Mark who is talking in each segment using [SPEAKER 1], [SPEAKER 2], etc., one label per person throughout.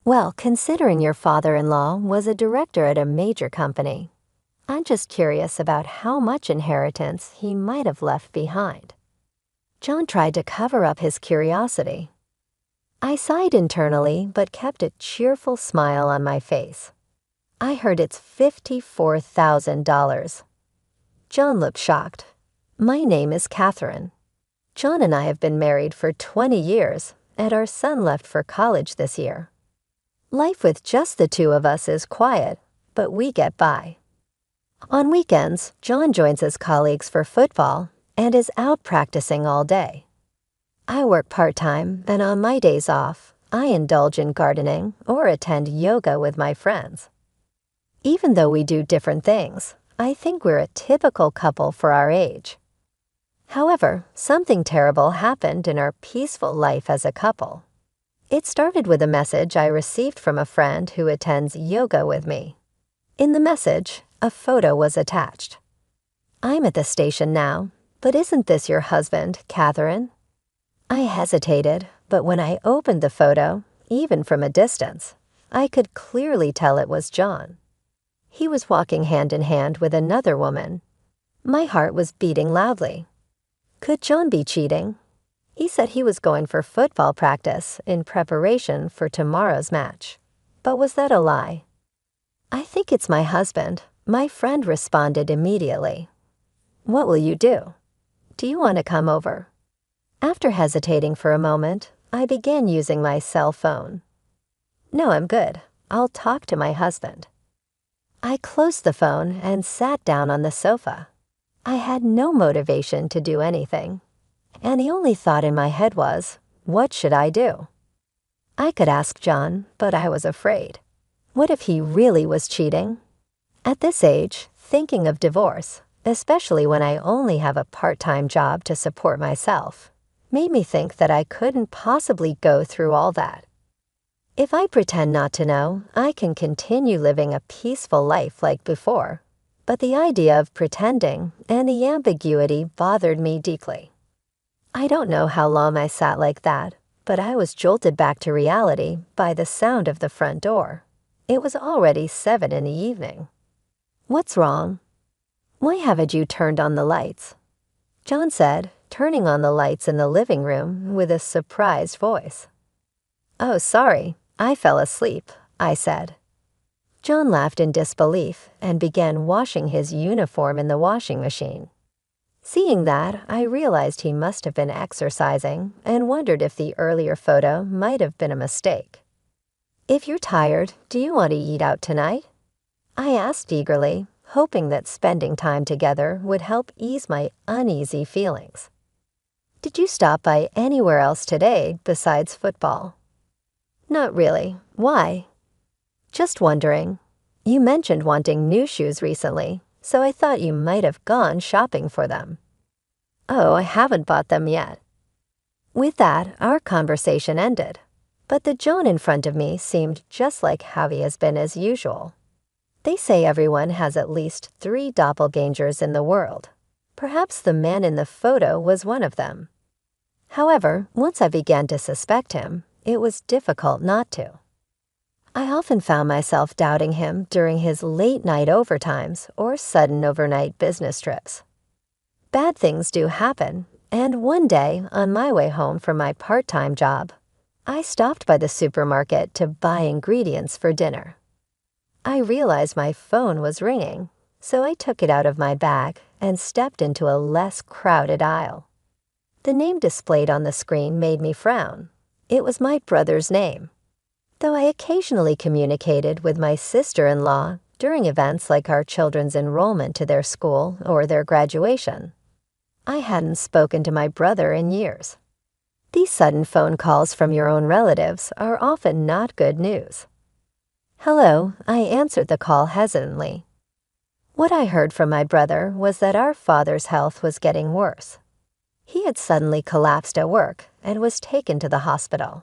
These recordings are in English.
[SPEAKER 1] Well, considering your father-in-law was a director at a major company, I'm just curious about how much inheritance he might have left behind. John tried to cover up his curiosity. I sighed internally but kept a cheerful smile on my face. I heard it's $54,000. John looked shocked. My name is Catherine. John and I have been married for 20 years, and our son left for college this year. Life with just the two of us is quiet, but we get by. On weekends, John joins his colleagues for football and is out practicing all day. I work part-time, and on my days off, I indulge in gardening or attend yoga with my friends. Even though we do different things, I think we're a typical couple for our age. However, something terrible happened in our peaceful life as a couple. It started with a message I received from a friend who attends yoga with me. In the message, a photo was attached. "I'm at the station now, but isn't this your husband, Catherine?" I hesitated, but when I opened the photo, even from a distance, I could clearly tell it was John. He was walking hand in hand with another woman. My heart was beating loudly. Could John be cheating? He said he was going for football practice in preparation for tomorrow's match. But was that a lie? "I think it's my husband," my friend responded immediately. "What will you do? Do you want to come over?" After hesitating for a moment, I began using my cell phone. "No, I'm good. I'll talk to my husband." I closed the phone and sat down on the sofa. I had no motivation to do anything, and the only thought in my head was, what should I do? I could ask John, but I was afraid. What if he really was cheating? At this age, thinking of divorce, especially when I only have a part-time job to support myself, made me think that I couldn't possibly go through all that. If I pretend not to know, I can continue living a peaceful life like before. But the idea of pretending and the ambiguity bothered me deeply. I don't know how long I sat like that, but I was jolted back to reality by the sound of the front door. It was already 7 in the evening. "What's wrong?" "Why haven't you turned on the lights?" John said, turning on the lights in the living room with a surprised voice. "Oh, sorry, I fell asleep," I said. John laughed in disbelief and began washing his uniform in the washing machine. Seeing that, I realized he must have been exercising and wondered if the earlier photo might have been a mistake. "If you're tired, do you want to eat out tonight?" I asked eagerly, hoping that spending time together would help ease my uneasy feelings. "Did you stop by anywhere else today besides football?" "Not really. Why?" "Just wondering. You mentioned wanting new shoes recently, so I thought you might have gone shopping for them." "Oh, I haven't bought them yet." With that, our conversation ended, but the John in front of me seemed just like how he has been as usual. They say everyone has at least 3 doppelgangers in the world. Perhaps the man in the photo was one of them. However, once I began to suspect him, it was difficult not to. I often found myself doubting him during his late-night overtimes or sudden overnight business trips. Bad things do happen, and one day, on my way home from my part-time job, I stopped by the supermarket to buy ingredients for dinner. I realized my phone was ringing, so I took it out of my bag and stepped into a less crowded aisle. The name displayed on the screen made me frown. It was my brother's name. Though I occasionally communicated with my sister-in-law during events like our children's enrollment to their school or their graduation, I hadn't spoken to my brother in years. These sudden phone calls from your own relatives are often not good news. "Hello," I answered the call hesitantly. What I heard from my brother was that our father's health was getting worse. He had suddenly collapsed at work and was taken to the hospital.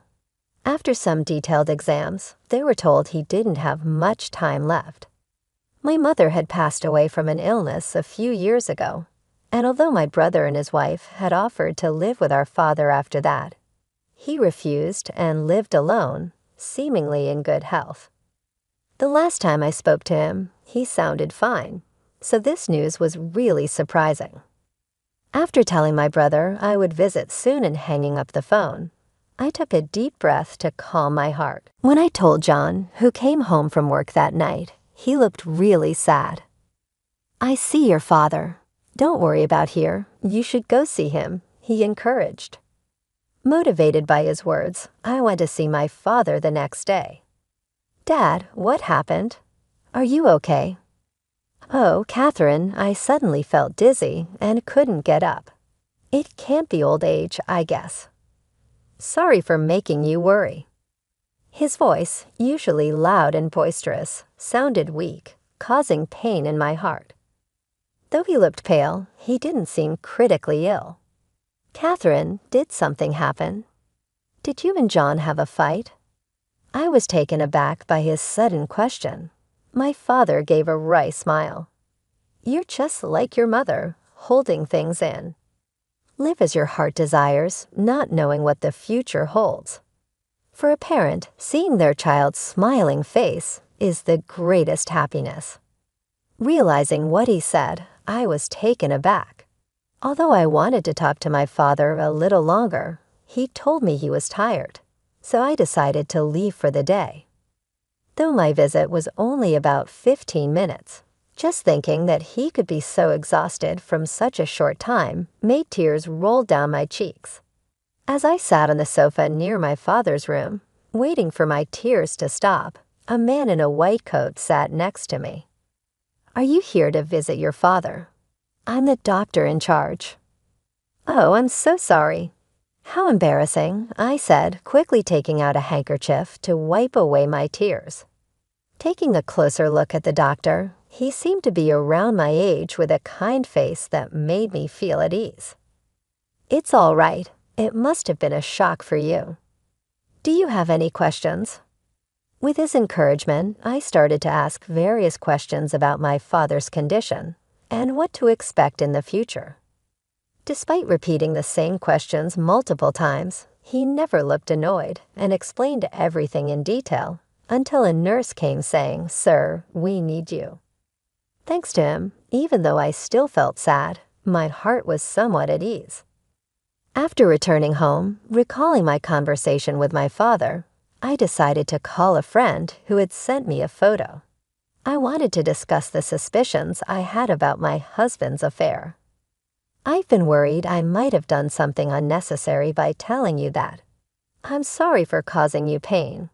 [SPEAKER 1] After some detailed exams, they were told he didn't have much time left. My mother had passed away from an illness a few years ago, and although my brother and his wife had offered to live with our father after that, he refused and lived alone, seemingly in good health. The last time I spoke to him, he sounded fine, so this news was really surprising. After telling my brother I would visit soon and hanging up the phone, I took a deep breath to calm my heart. When I told John, who came home from work that night, he looked really sad. "I see your father. Don't worry about here. You should go see him," he encouraged. Motivated by his words, I went to see my father the next day. "Dad, what happened? Are you okay?" "Oh, Catherine, I suddenly felt dizzy and couldn't get up. It can't be old age, I guess. Sorry for making you worry." His voice, usually loud and boisterous, sounded weak, causing pain in my heart. Though he looked pale, he didn't seem critically ill. "Catherine, did something happen? Did you and John have a fight?" I was taken aback by his sudden question. My father gave a wry smile. "You're just like your mother, holding things in. Live as your heart desires, not knowing what the future holds." For a parent, seeing their child's smiling face is the greatest happiness. Realizing what he said, I was taken aback. Although I wanted to talk to my father a little longer, he told me he was tired, so I decided to leave for the day. Though my visit was only about 15 minutes, just thinking that he could be so exhausted from such a short time made tears roll down my cheeks. As I sat on the sofa near my father's room, waiting for my tears to stop, a man in a white coat sat next to me. "Are you here to visit your father?" "I'm the doctor in charge." "Oh, I'm so sorry." "How embarrassing," I said, quickly taking out a handkerchief to wipe away my tears. Taking a closer look at the doctor, he seemed to be around my age with a kind face that made me feel at ease. "It's all right. It must have been a shock for you. Do you have any questions?" With his encouragement, I started to ask various questions about my father's condition and what to expect in the future. Despite repeating the same questions multiple times, he never looked annoyed and explained everything in detail until a nurse came saying, "Sir, we need you." Thanks to him, even though I still felt sad, my heart was somewhat at ease. After returning home, recalling my conversation with my father, I decided to call a friend who had sent me a photo. I wanted to discuss the suspicions I had about my husband's affair. "I've been worried I might have done something unnecessary by telling you that. I'm sorry for causing you pain."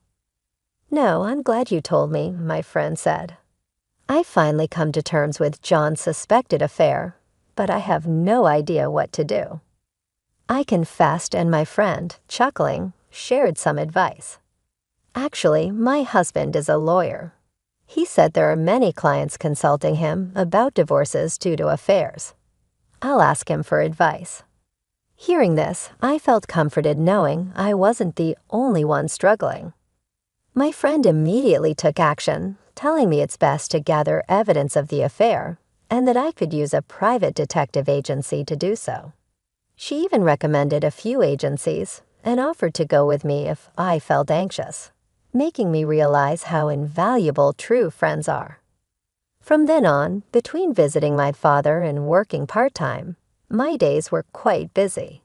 [SPEAKER 1] "No, I'm glad you told me," my friend said. "I finally come to terms with John's suspected affair, but I have no idea what to do." I confessed, and my friend, chuckling, shared some advice. "Actually, my husband is a lawyer. He said there are many clients consulting him about divorces due to affairs. I'll ask him for advice." Hearing this, I felt comforted knowing I wasn't the only one struggling. My friend immediately took action, telling me it's best to gather evidence of the affair and that I could use a private detective agency to do so. She even recommended a few agencies and offered to go with me if I felt anxious, making me realize how invaluable true friends are. From then on, between visiting my father and working part-time, my days were quite busy.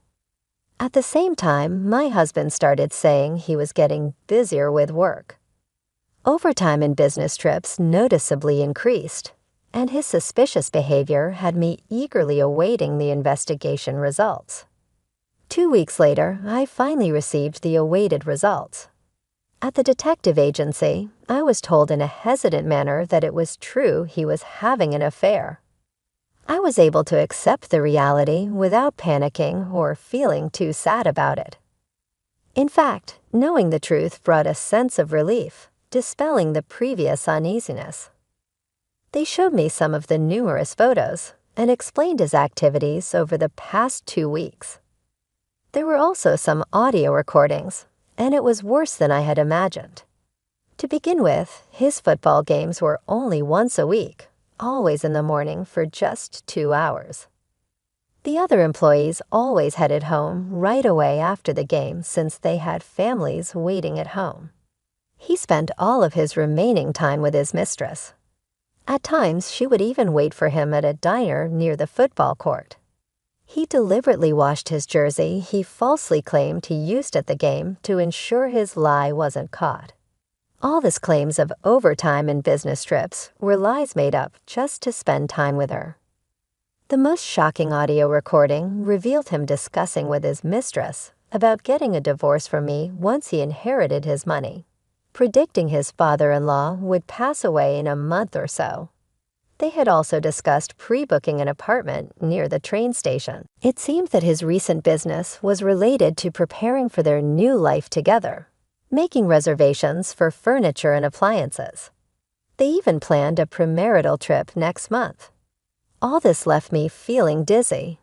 [SPEAKER 1] At the same time, my husband started saying he was getting busier with work. Overtime and business trips noticeably increased, and his suspicious behavior had me eagerly awaiting the investigation results. 2 weeks later, I finally received the awaited results. At the detective agency, I was told in a hesitant manner that it was true he was having an affair. I was able to accept the reality without panicking or feeling too sad about it. In fact, knowing the truth brought a sense of relief, dispelling the previous uneasiness. They showed me some of the numerous photos and explained his activities over the past 2 weeks. There were also some audio recordings, and it was worse than I had imagined. To begin with, his football games were only once a week, always in the morning for just 2 hours. The other employees always headed home right away after the game since they had families waiting at home. He spent all of his remaining time with his mistress. At times, she would even wait for him at a diner near the football court. He deliberately washed his jersey he falsely claimed he used at the game to ensure his lie wasn't caught. All his claims of overtime and business trips were lies made up just to spend time with her. The most shocking audio recording revealed him discussing with his mistress about getting a divorce from me once he inherited his money, predicting his father-in-law would pass away in a month or so. They had also discussed pre-booking an apartment near the train station. It seemed that his recent business was related to preparing for their new life together, making reservations for furniture and appliances. They even planned a premarital trip next month. All this left me feeling dizzy.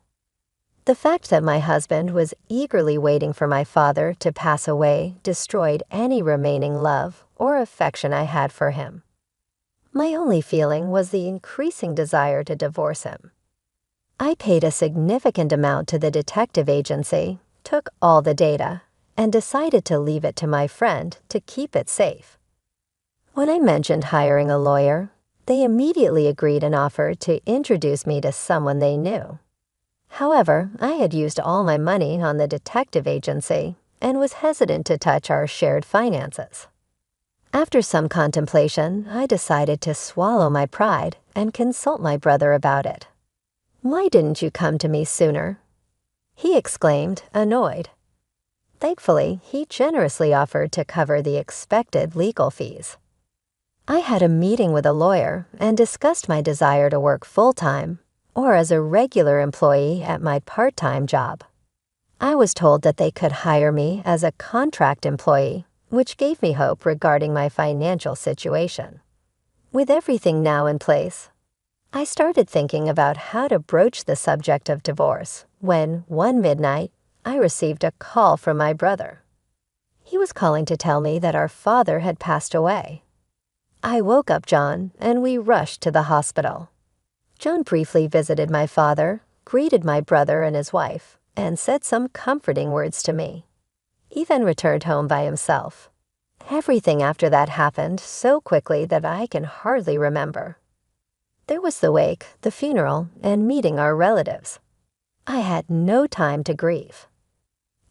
[SPEAKER 1] The fact that my husband was eagerly waiting for my father to pass away destroyed any remaining love or affection I had for him. My only feeling was the increasing desire to divorce him. I paid a significant amount to the detective agency, took all the data, and decided to leave it to my friend to keep it safe. When I mentioned hiring a lawyer, they immediately agreed and offered to introduce me to someone they knew. However, I had used all my money on the detective agency and was hesitant to touch our shared finances. After some contemplation, I decided to swallow my pride and consult my brother about it. "Why didn't you come to me sooner?" he exclaimed, annoyed. Thankfully, he generously offered to cover the expected legal fees. I had a meeting with a lawyer and discussed my desire to work full-time or as a regular employee at my part-time job. I was told that they could hire me as a contract employee, which gave me hope regarding my financial situation. With everything now in place, I started thinking about how to broach the subject of divorce when, one midnight, I received a call from my brother. He was calling to tell me that our father had passed away. I woke up John, and we rushed to the hospital. John briefly visited my father, greeted my brother and his wife, and said some comforting words to me. He then returned home by himself. Everything after that happened so quickly that I can hardly remember. There was the wake, the funeral, and meeting our relatives. I had no time to grieve.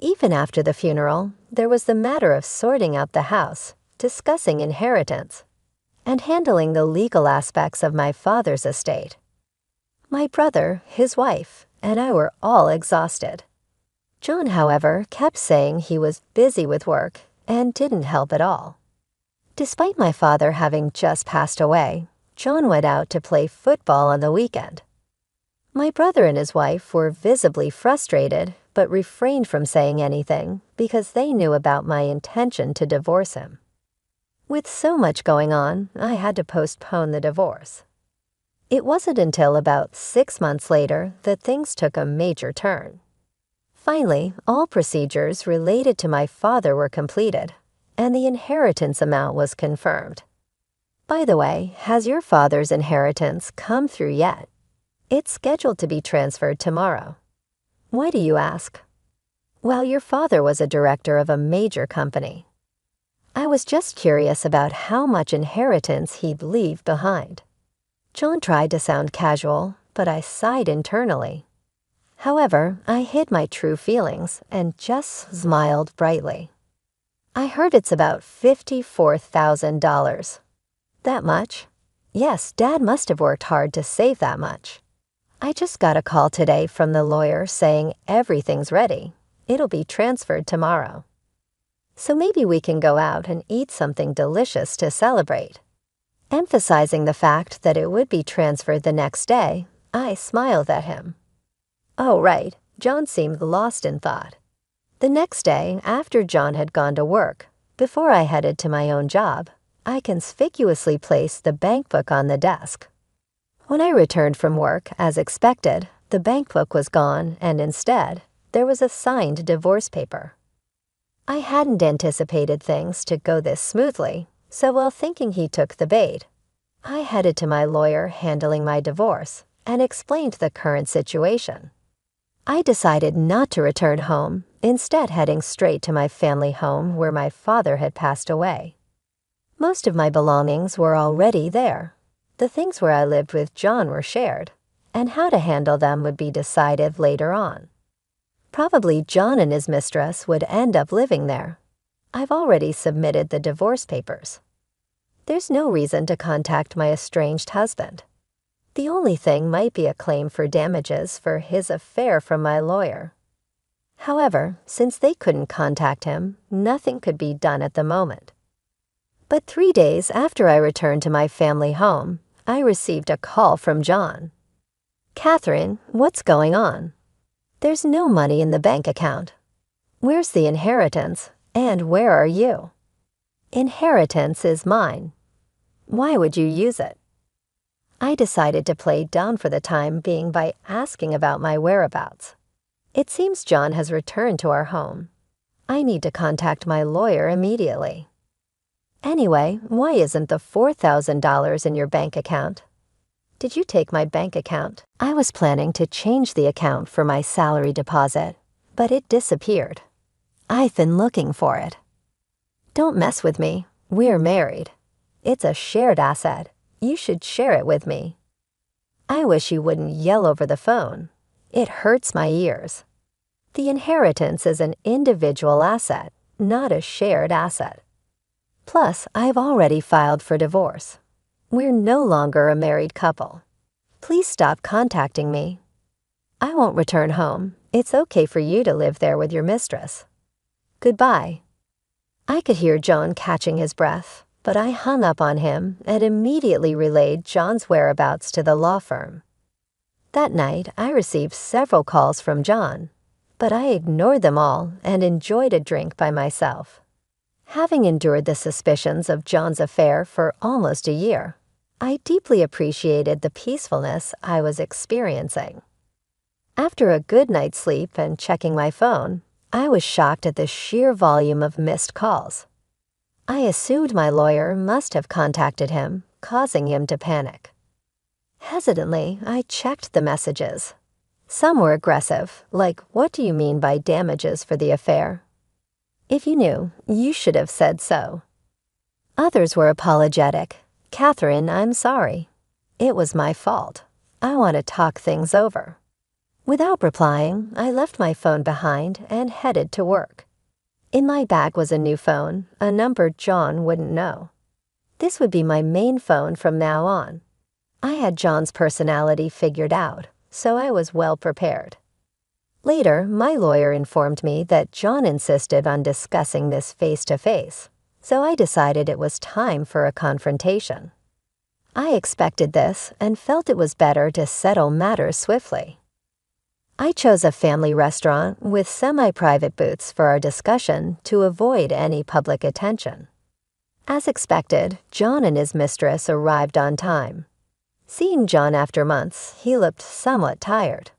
[SPEAKER 1] Even after the funeral, there was the matter of sorting out the house, discussing inheritance, and handling the legal aspects of my father's estate. My brother, his wife, and I were all exhausted. John, however, kept saying he was busy with work and didn't help at all. Despite my father having just passed away, John went out to play football on the weekend. My brother and his wife were visibly frustrated but refrained from saying anything because they knew about my intention to divorce him. With so much going on, I had to postpone the divorce. It wasn't until about 6 months later that things took a major turn. Finally, all procedures related to my father were completed, and the inheritance amount was confirmed. By the way, has your father's inheritance come through yet? It's scheduled to be transferred tomorrow. Why do you ask? Well, your father was a director of a major company. I was just curious about how much inheritance he'd leave behind. John tried to sound casual, but I sighed internally. However, I hid my true feelings and just smiled brightly. I heard it's about $54,000. That much? Yes, Dad must have worked hard to save that much. I just got a call today from the lawyer saying everything's ready. It'll be transferred tomorrow. So maybe we can go out and eat something delicious to celebrate. Emphasizing the fact that it would be transferred the next day, I smiled at him. Oh, right, John seemed lost in thought. The next day, after John had gone to work, before I headed to my own job, I conspicuously placed the bank book on the desk. When I returned from work, as expected, the bank book was gone and instead, there was a signed divorce paper. I hadn't anticipated things to go this smoothly, so while thinking he took the bait, I headed to my lawyer handling my divorce and explained the current situation. I decided not to return home, instead heading straight to my family home where my father had passed away. Most of my belongings were already there. The things where I lived with John were shared, and how to handle them would be decided later on. Probably John and his mistress would end up living there. I've already submitted the divorce papers. There's no reason to contact my estranged husband. The only thing might be a claim for damages for his affair from my lawyer. However, since they couldn't contact him, nothing could be done at the moment. But 3 days after I returned to my family home, I received a call from John. "Catherine, what's going on? There's no money in the bank account. Where's the inheritance, and where are you? Inheritance is mine. Why would you use it?" I decided to play dumb for the time being by asking about my whereabouts. It seems John has returned to our home. I need to contact my lawyer immediately. "Anyway, why isn't the $4,000 in your bank account?" "Did you take my bank account?" I was planning to change the account for my salary deposit, but it disappeared. I've been looking for it. "Don't mess with me. We're married. It's a shared asset. You should share it with me." I wish you wouldn't yell over the phone. It hurts my ears. The inheritance is an individual asset, not a shared asset. Plus, I've already filed for divorce. We're no longer a married couple. Please stop contacting me. I won't return home. It's okay for you to live there with your mistress. Goodbye. I could hear John catching his breath, but I hung up on him and immediately relayed John's whereabouts to the law firm. That night, I received several calls from John, but I ignored them all and enjoyed a drink by myself. Having endured the suspicions of John's affair for almost a year, I deeply appreciated the peacefulness I was experiencing. After a good night's sleep and checking my phone, I was shocked at the sheer volume of missed calls. I assumed my lawyer must have contacted him, causing him to panic. Hesitantly, I checked the messages. Some were aggressive, like, "What do you mean by damages for the affair? If you knew, you should have said so." Others were apologetic. "Catherine, I'm sorry. It was my fault. I want to talk things over." Without replying, I left my phone behind and headed to work. In my bag was a new phone, a number John wouldn't know. This would be my main phone from now on. I had John's personality figured out, so I was well prepared. Later, my lawyer informed me that John insisted on discussing this face-to-face, so I decided it was time for a confrontation. I expected this and felt it was better to settle matters swiftly. I chose a family restaurant with semi-private booths for our discussion to avoid any public attention. As expected, John and his mistress arrived on time. Seeing John after months, he looked somewhat tired.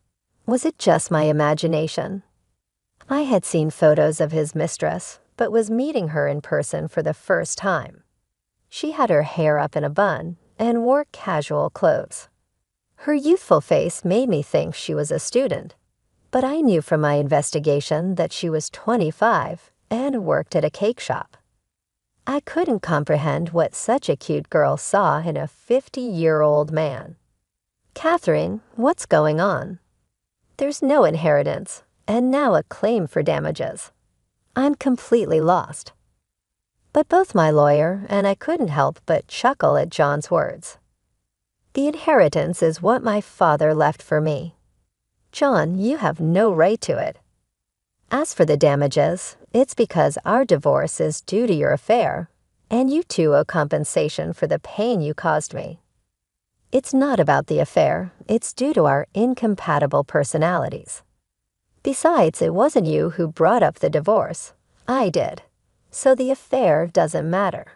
[SPEAKER 1] Was it just my imagination? I had seen photos of his mistress, but was meeting her in person for the first time. She had her hair up in a bun and wore casual clothes. Her youthful face made me think she was a student, but I knew from my investigation that she was 25 and worked at a cake shop. I couldn't comprehend what such a cute girl saw in a 50-year-old man. "Catherine, what's going on? There's no inheritance, and now a claim for damages. I'm completely lost." But both my lawyer and I couldn't help but chuckle at John's words. "The inheritance is what my father left for me. John, you have no right to it. As for the damages, it's because our divorce is due to your affair, and you too owe compensation for the pain you caused me. It's not about the affair, it's due to our incompatible personalities. Besides, it wasn't you who brought up the divorce. I did. So the affair doesn't matter."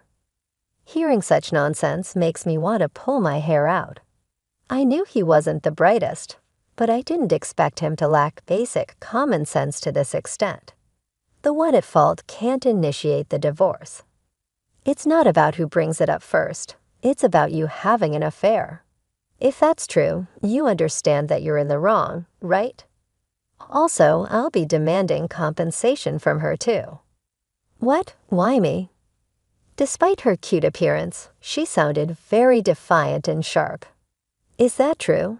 [SPEAKER 1] Hearing such nonsense makes me want to pull my hair out. I knew he wasn't the brightest, but I didn't expect him to lack basic common sense to this extent. The one at fault can't initiate the divorce. It's not about who brings it up first. It's about you having an affair. If that's true, you understand that you're in the wrong, right? Also, I'll be demanding compensation from her too. "What? Why me?" Despite her cute appearance, she sounded very defiant and sharp. Is that true?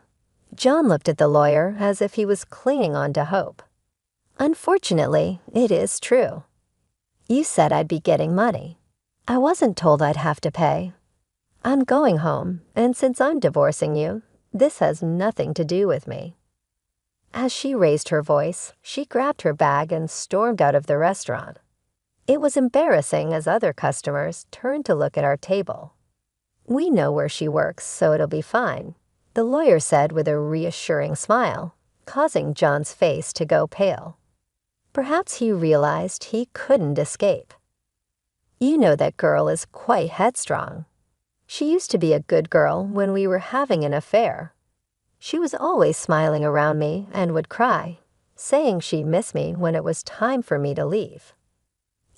[SPEAKER 1] John looked at the lawyer as if he was clinging on to hope. Unfortunately, it is true. You said I'd be getting money. I wasn't told I'd have to pay. I'm going home, and since I'm divorcing you, this has nothing to do with me. As she raised her voice, she grabbed her bag and stormed out of the restaurant. It was embarrassing as other customers turned to look at our table. We know where she works, so it'll be fine, the lawyer said with a reassuring smile, causing John's face to go pale. Perhaps he realized he couldn't escape. You know that girl is quite headstrong. She used to be a good girl when we were having an affair. She was always smiling around me and would cry, saying she missed me when it was time for me to leave.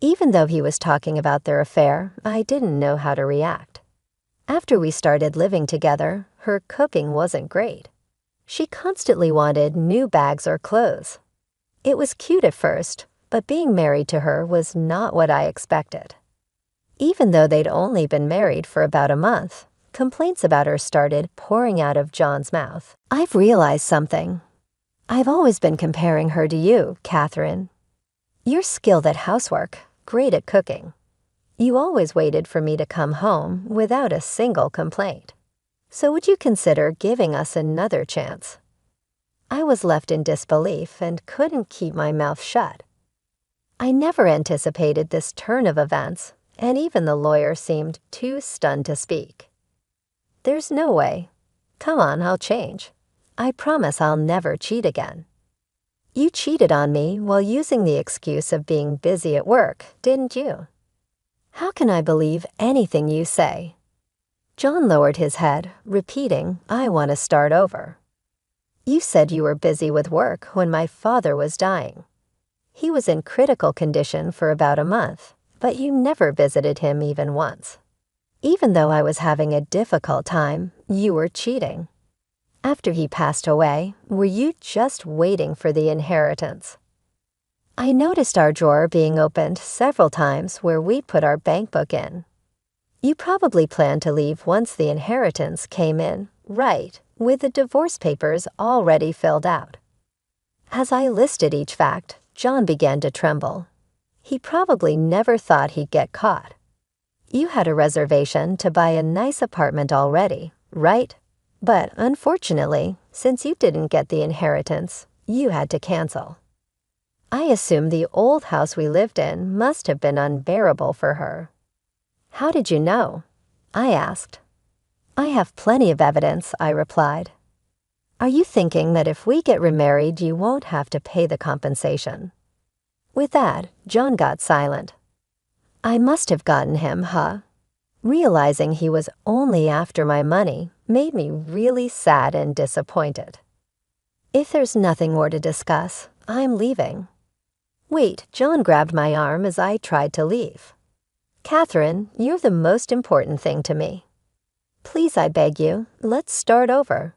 [SPEAKER 1] Even though he was talking about their affair, I didn't know how to react. After we started living together, her cooking wasn't great. She constantly wanted new bags or clothes. It was cute at first, but being married to her was not what I expected. Even though they'd only been married for about a month, complaints about her started pouring out of John's mouth. I've realized something. I've always been comparing her to you, Catherine. You're skilled at housework, great at cooking. You always waited for me to come home without a single complaint. So would you consider giving us another chance? I was left in disbelief and couldn't keep my mouth shut. I never anticipated this turn of events, and even the lawyer seemed too stunned to speak. There's no way. Come on, I'll change. I promise I'll never cheat again. You cheated on me while using the excuse of being busy at work, didn't you? How can I believe anything you say? John lowered his head, repeating, I want to start over. You said you were busy with work when my father was dying. He was in critical condition for about a month, but you never visited him even once. Even though I was having a difficult time, you were cheating. After he passed away, were you just waiting for the inheritance? I noticed our drawer being opened several times where we'd put our bank book in. You probably planned to leave once the inheritance came in, right, with the divorce papers already filled out. As I listed each fact, John began to tremble. He probably never thought he'd get caught. You had a reservation to buy a nice apartment already, right? But unfortunately, since you didn't get the inheritance, you had to cancel. I assume the old house we lived in must have been unbearable for her. How did you know? I asked. I have plenty of evidence, I replied. Are you thinking that if we get remarried, you won't have to pay the compensation? With that, John got silent. I must have gotten him, huh? Realizing he was only after my money made me really sad and disappointed. If there's nothing more to discuss, I'm leaving. Wait, John grabbed my arm as I tried to leave. Catherine, you're the most important thing to me. Please, I beg you, let's start over.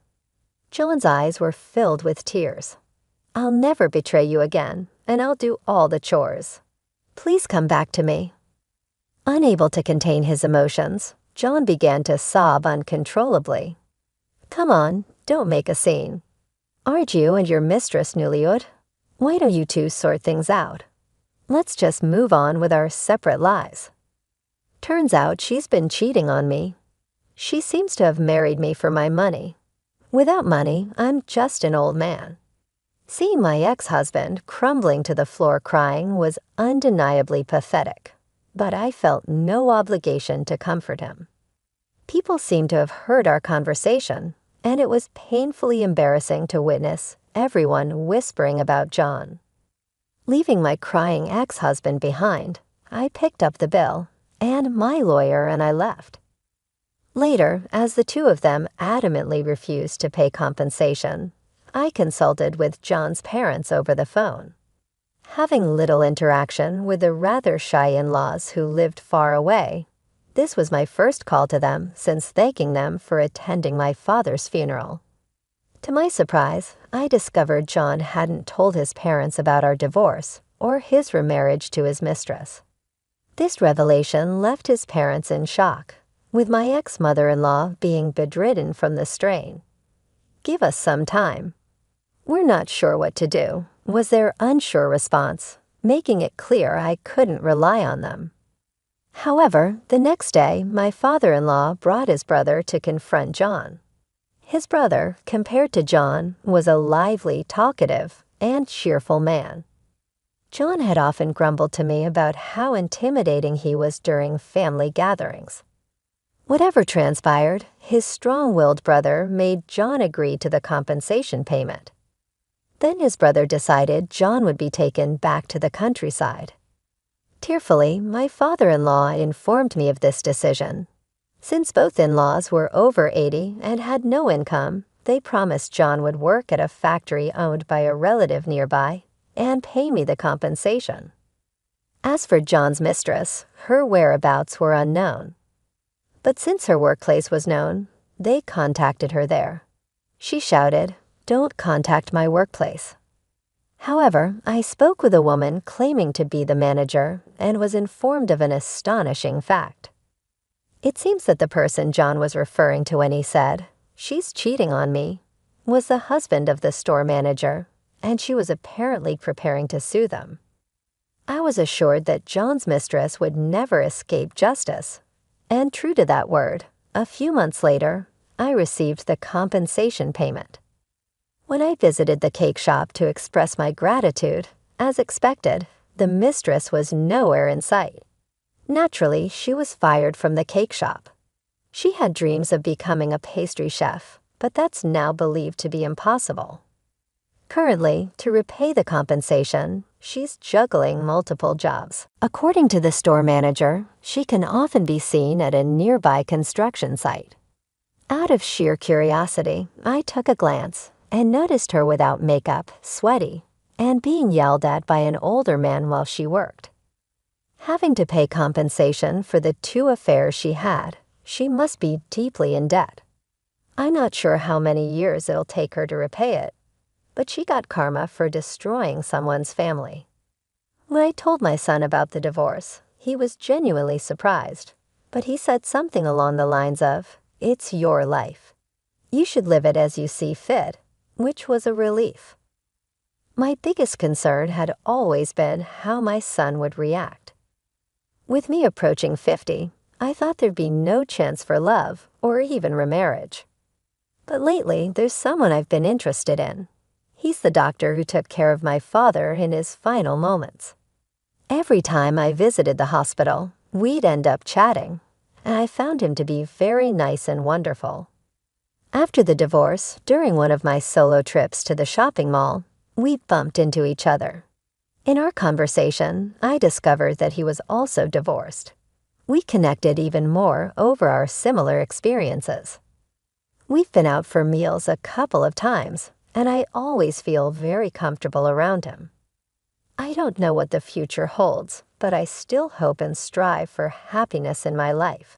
[SPEAKER 1] John's eyes were filled with tears. I'll never betray you again, and I'll do all the chores. Please come back to me. Unable to contain his emotions, John began to sob uncontrollably. Come on, don't make a scene. Aren't you and your mistress Nuliud? Why don't you two sort things out? Let's just move on with our separate lives. Turns out she's been cheating on me. She seems to have married me for my money. Without money, I'm just an old man. Seeing my ex-husband crumbling to the floor crying was undeniably pathetic, but I felt no obligation to comfort him. People seemed to have heard our conversation, and it was painfully embarrassing to witness everyone whispering about John. Leaving my crying ex-husband behind, I picked up the bill, and my lawyer and I left. Later, as the two of them adamantly refused to pay compensation, I consulted with John's parents over the phone. Having little interaction with the rather shy in-laws who lived far away, this was my first call to them since thanking them for attending my father's funeral. To my surprise, I discovered John hadn't told his parents about our divorce or his remarriage to his mistress. This revelation left his parents in shock, with my ex-mother-in-law being bedridden from the strain. "Give us some time. We're not sure what to do," was their unsure response, making it clear I couldn't rely on them. However, the next day, my father-in-law brought his brother to confront John. His brother, compared to John, was a lively, talkative, and cheerful man. John had often grumbled to me about how intimidating he was during family gatherings. Whatever transpired, his strong-willed brother made John agree to the compensation payment. Then his brother decided John would be taken back to the countryside. Tearfully, my father-in-law informed me of this decision. Since both in-laws were over 80 and had no income, they promised John would work at a factory owned by a relative nearby and pay me the compensation. As for John's mistress, her whereabouts were unknown. But since her workplace was known, they contacted her there. She shouted, "Don't contact my workplace." However, I spoke with a woman claiming to be the manager and was informed of an astonishing fact. It seems that the person John was referring to when he said, "She's cheating on me," was the husband of the store manager, and she was apparently preparing to sue them. I was assured that John's mistress would never escape justice, and true to that word, a few months later, I received the compensation payment. When I visited the cake shop to express my gratitude, as expected, the mistress was nowhere in sight. Naturally, she was fired from the cake shop. She had dreams of becoming a pastry chef, but that's now believed to be impossible. Currently, to repay the compensation, she's juggling multiple jobs. According to the store manager, she can often be seen at a nearby construction site. Out of sheer curiosity, I took a glance and noticed her without makeup, sweaty, and being yelled at by an older man while she worked. Having to pay compensation for the 2 affairs she had, she must be deeply in debt. I'm not sure how many years it'll take her to repay it, but she got karma for destroying someone's family. When I told my son about the divorce, he was genuinely surprised, but he said something along the lines of, "It's your life. You should live it as you see fit," which was a relief. My biggest concern had always been how my son would react. With me approaching 50, I thought there'd be no chance for love or even remarriage. But lately, there's someone I've been interested in. He's the doctor who took care of my father in his final moments. Every time I visited the hospital, we'd end up chatting, and I found him to be very nice and wonderful. After the divorce, during one of my solo trips to the shopping mall, we bumped into each other. In our conversation, I discovered that he was also divorced. We connected even more over our similar experiences. We've been out for meals a couple of times, and I always feel very comfortable around him. I don't know what the future holds, but I still hope and strive for happiness in my life.